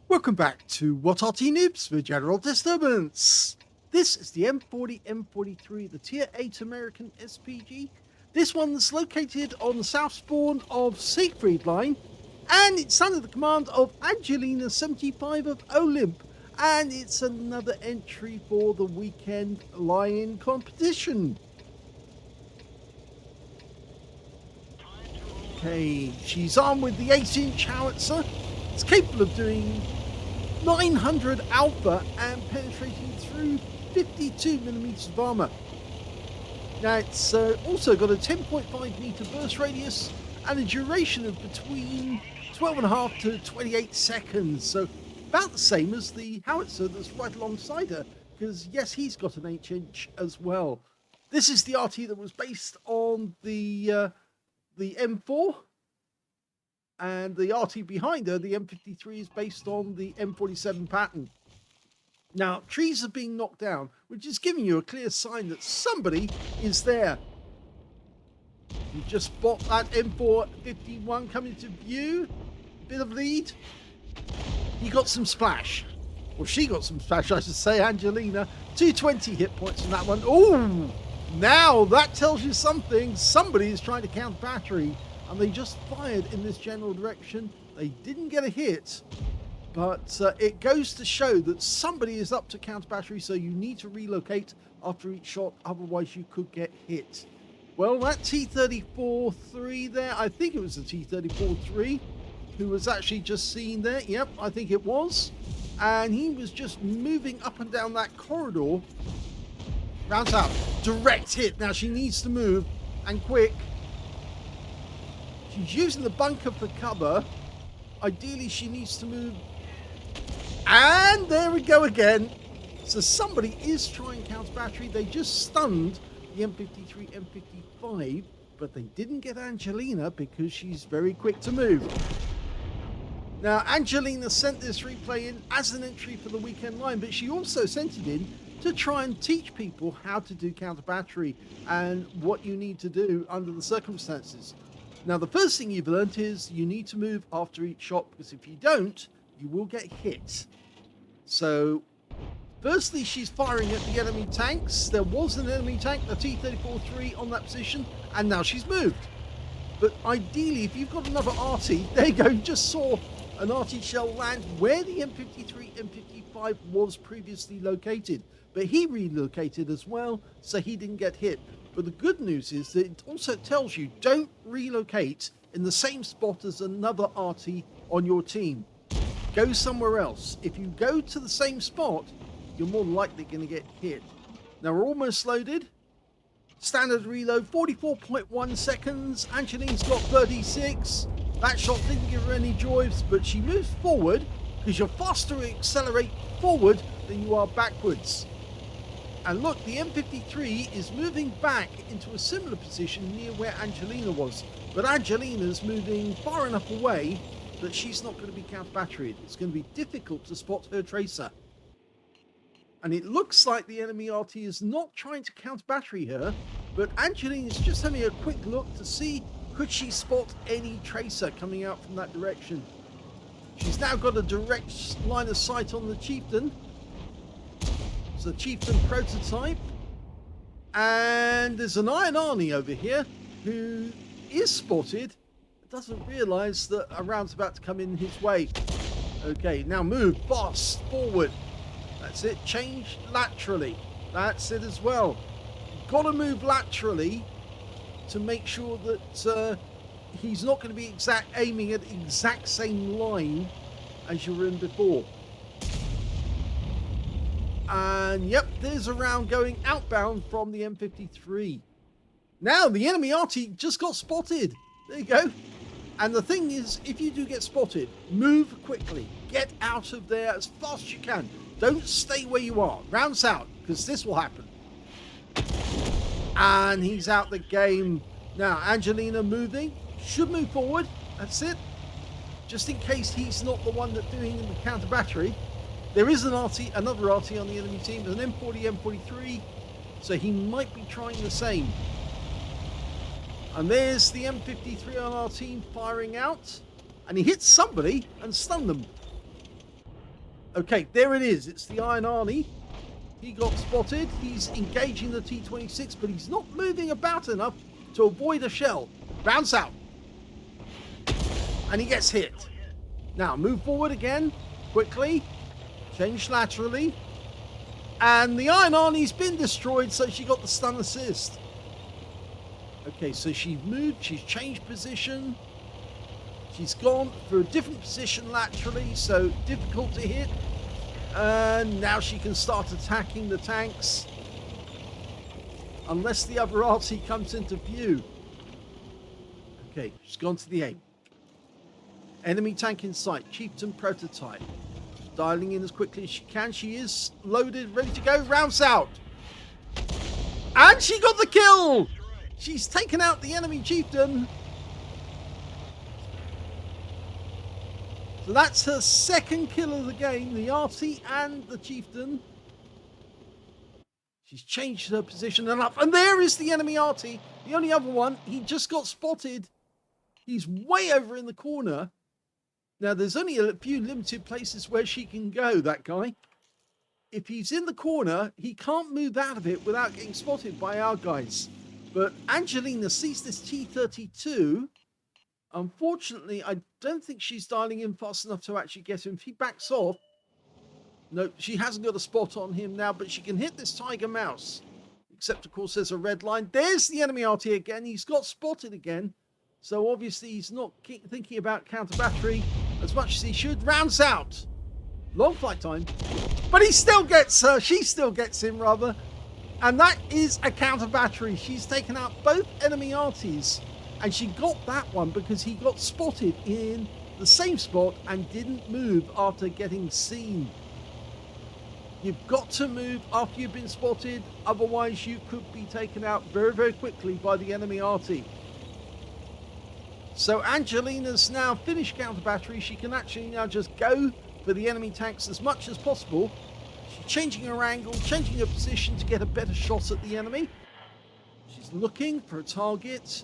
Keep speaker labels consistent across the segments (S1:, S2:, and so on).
S1: Welcome back to What Arty Noobs for General Disturbance. This is the M40 M43, the Tier 8 American SPG. This one's located on the south spawn of Siegfried Line, and it's under the command of Angelina75 of OLIMP, and it's another entry for the weekend lie-in competition. Okay, she's armed with the 8-inch howitzer. It's capable of doing 900 alpha and penetrating through 52mm of armor. Now it's also got a 10.5 meter burst radius and a duration of between 12.5 to 28 seconds. So about the same as the howitzer that's right alongside her, because yes, he's got an 8-inch as well. This is the Arty that was based on the M4. And the Arty behind her, the M53, is based on the M47 pattern. Now, trees are being knocked down, which is giving you a clear sign that somebody is there. You just spot that M451 coming into view. Bit of lead. He got some splash. Well, she got some splash, I should say, Angelina. 220 hit points on that one. Oh, now that tells you something. Somebody is trying to count battery. And they just fired in this general direction. They didn't get a hit, but it goes to show that somebody is up to counter battery, so you need to relocate after each shot, otherwise you could get hit. Well, that T-34-3 there, I think it was the T-34-3 who was actually just seen there. Yep, I think it was. And he was just moving up and down that corridor. Rounds out. Direct hit. Now she needs to move, and quick. She's using the bunker for cover. Ideally, she needs to move. And there we go again. So somebody is trying counter battery. They just stunned the M53, M55, but they didn't get Angelina because she's very quick to move. Now, Angelina sent this replay in as an entry for the weekend line, but she also sent it in to try and teach people how to do counter battery and what you need to do under the circumstances. Now, the first thing you've learned is you need to move after each shot, because if you don't, you will get hit. So, firstly, she's firing at the enemy tanks. There was an enemy tank, the T-34-3, on that position, and now she's moved. But ideally, if you've got another Arty, there you go, you just saw an Arty shell land where the M53, M55 was previously located. But he relocated as well, so he didn't get hit. But the good news is that it also tells you don't relocate in the same spot as another Arty on your team. Go somewhere else. If you go to the same spot, you're more likely going to get hit. Now we're almost loaded. Standard reload, 44.1 seconds. Angelina's got 36. That shot didn't give her any joys, but she moves forward because you're faster to accelerate forward than you are backwards. And look, the M53 is moving back into a similar position near where Angelina was. But Angelina's moving far enough away that she's not going to be counter batteried. It's going to be difficult to spot her tracer. And it looks like the enemy Arty is not trying to counter battery her, but Angelina's just having a quick look to see could she spot any tracer coming out from that direction. She's now got a direct line of sight on the Chieftain. The Chieftain prototype, and there's an Iron Arnie over here who is spotted, doesn't realize that a round's about to come in his way. Okay, now move fast forward, That's it. Change laterally. That's it as well. You've got to move laterally to make sure that he's not going to be aiming at the exact same line as you were in before. And yep, there's a round going outbound from the M53. Now the enemy Arty just got spotted. There you go. And the thing is, if you do get spotted, move quickly. Get out of there as fast as you can. Don't stay where you are. Rounds out, because this will happen. And he's out the game. Now, Angelina moving. Should move forward. That's it. Just in case he's not the one that's doing the counter battery. There is another Arty on the enemy team. There's an M40, M43. So he might be trying the same. And there's the M53 on our team firing out. And he hits somebody and stunned them. Okay, there it is. It's the Iron Army. He got spotted. He's engaging the T26, but he's not moving about enough to avoid a shell. Bounce out. And he gets hit. Now, move forward again. Quickly. Change laterally. And the Iron Army's been destroyed, so she got the stun assist. Okay, so she's moved. She's changed position. She's gone for a different position laterally, so difficult to hit. And now she can start attacking the tanks. Unless the other Arty comes into view. Okay, she's gone to the aim. Enemy tank in sight. Chieftain prototype. Dialing in as quickly as she can. She is loaded, ready to go. Rounds out. And she got the kill! She's taken out the enemy chieftain. So that's her second kill of the game, the Arty and the chieftain. She's changed her position and up. And there is the enemy Arty. The only other one, he just got spotted. He's way over in the corner. Now, there's only a few limited places where she can go, that guy. If he's in the corner, he can't move out of it without getting spotted by our guys. But Angelina sees this T32. Unfortunately, I don't think she's dialing in fast enough to actually get him. If he backs off, no, she hasn't got a spot on him now, but she can hit this Tiger Mouse. Except, of course, there's a red line. There's the enemy Arty again. He's got spotted again. So, obviously, he's not thinking about counter battery as much as he should. Rounds out. Long flight time. But he still gets her. She still gets him, rather. And that is a counter battery. She's taken out both enemy Artys. And she got that one because he got spotted in the same spot and didn't move after getting seen. You've got to move after you've been spotted. Otherwise, you could be taken out very, very quickly by the enemy Arty. So Angelina's now finished counter battery. She can actually now just go for the enemy tanks as much as possible. She's changing her angle, changing her position to get a better shot at the enemy. She's looking for a target.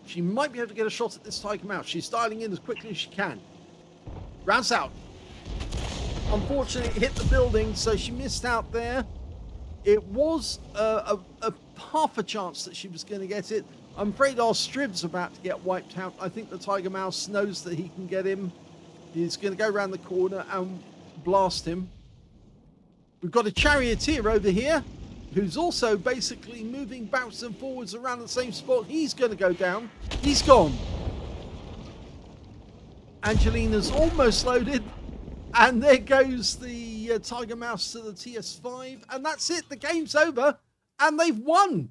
S1: She might be able to get a shot at this Tiger Mouse. She's dialing in as quickly as she can. Rounds out. Unfortunately, it hit the building, so she missed out there. It was a half a chance that she was going to get it. I'm afraid our Strib's about to get wiped out. I think the Tiger Mouse knows that he can get him. He's going to go around the corner and blast him. We've got a charioteer over here who's also basically moving backwards and forwards around the same spot. He's going to go down. He's gone. Angelina's almost loaded. And there goes the Tiger Mouse to the TS5. And that's it. The game's over. And they've won.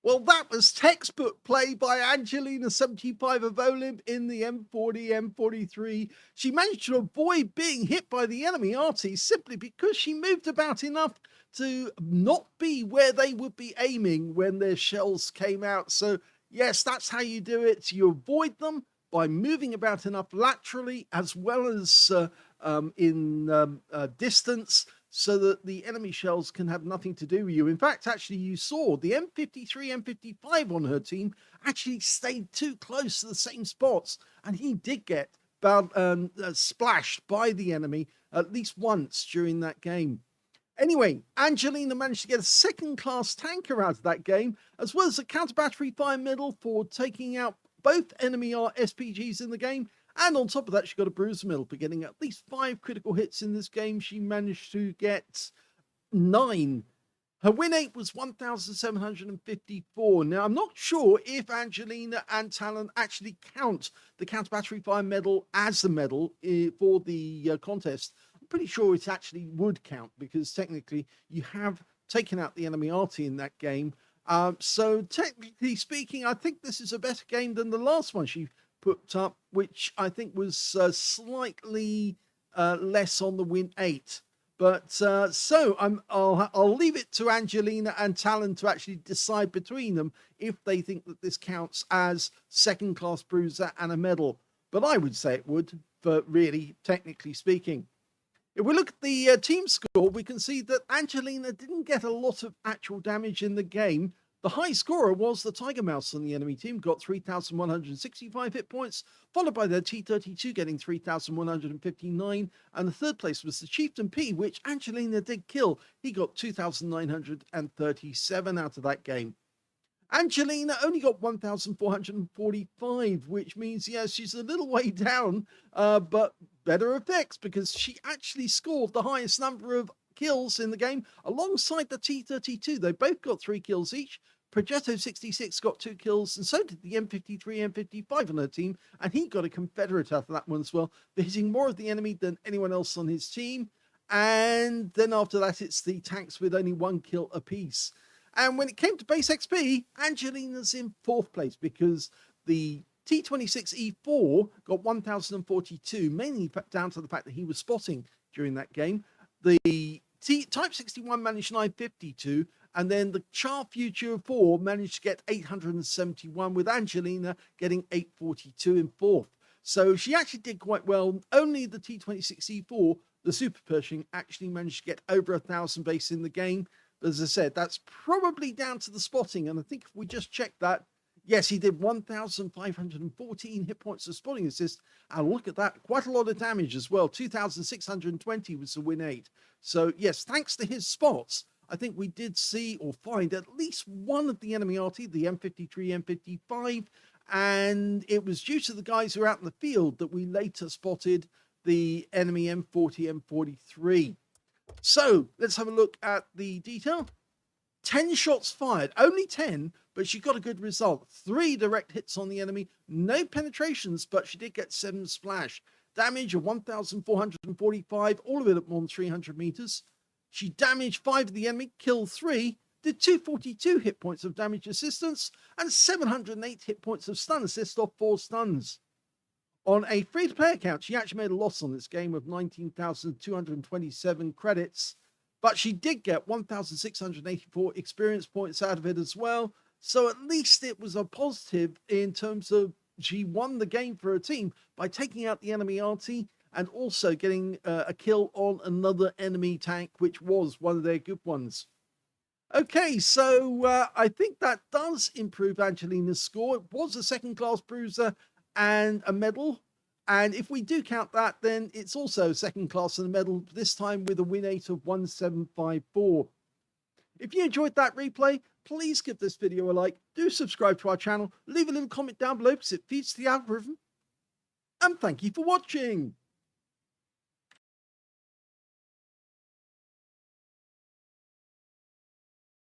S1: Well, that was textbook play by Angelina75 of OLIMP in the M40, M43. She managed to avoid being hit by the enemy Arty simply because she moved about enough to not be where they would be aiming when their shells came out. So, yes, that's how you do it. You avoid them by moving about enough laterally as well as in distance, so that the enemy shells can have nothing to do with you. In fact, actually, you saw the M53, M55 on her team actually stayed too close to the same spots, and he did get splashed by the enemy at least once during that game. Anyway, Angelina managed to get a second-class tanker out of that game, as well as a counter-battery fire medal for taking out both enemy SPGs in the game, And on top of that, she got a bruiser medal for getting at least 5 critical hits in this game. She managed to get 9. Her win rate was 1,754. Now, I'm not sure if Angelina and Talon actually count the counter battery fire medal as a medal for the contest. I'm pretty sure it actually would count because technically you have taken out the enemy Arty in that game. So technically speaking, I think this is a better game than the last one she put up, which I think was slightly less on the win 8. But I'll leave it to Angelina and Talon to actually decide between them if they think that this counts as second class bruiser and a medal. But I would say it would, for really technically speaking. If we look at the team score, we can see that Angelina didn't get a lot of actual damage in the game. The high scorer was the Tiger Mouse on the enemy team, got 3,165 hit points, followed by their T32 getting 3,159, and the third place was the Chieftain P, which Angelina did kill. He got 2,937 out of that game. Angelina only got 1,445, which means, yes, she's a little way down, but better effects because she actually scored the highest number of kills in the game alongside the T32. They both got 3 kills each. Progetto66 got 2 kills, and so did the M53, M55 on her team, and he got a Confederate out of that one as well, for hitting more of the enemy than anyone else on his team. And then after that, it's the tanks with only 1 kill apiece. And when it came to base XP, Angelina's in 4th place because the T26E4 got 1,042, mainly down to the fact that he was spotting during that game. The Type 61 managed 952, and then the Char Future 4 managed to get 871, with Angelina getting 842 in 4th. So she actually did quite well. Only the T26E4, the Super Pershing, actually managed to get over 1,000 base in the game. But as I said, that's probably down to the spotting, and I think if we just check that, yes, he did 1,514 hit points of spotting assist, and look at that, quite a lot of damage as well. 2,620 was the win 8. So yes, thanks to his spots, I think we did see or find at least one of the enemy Arty, the M53, M55, and it was due to the guys who were out in the field that we later spotted the enemy M40, M43. So let's have a look at the detail. 10 shots fired, only 10, but she got a good result. 3 direct hits on the enemy, no penetrations, but she did get 7 splash. Damage of 1,445, all of it at more than 300 meters. She damaged 5 of the enemy, killed 3, did 242 hit points of damage assistance, and 708 hit points of stun assist off 4 stuns. On a free-to-play account, she actually made a loss on this game of 19,227 credits, but she did get 1,684 experience points out of it as well. So at least it was a positive in terms of she won the game for her team by taking out the enemy Arty and also getting a kill on another enemy tank, which was one of their good ones. Okay, so I think that does improve Angelina's score. It was a second-class bruiser and a medal. And if we do count that, then it's also second class and a medal, this time with a win 8 of 1,754. If you enjoyed that replay, please give this video a like, do subscribe to our channel, leave a little comment down below because it feeds the algorithm. And thank you for watching.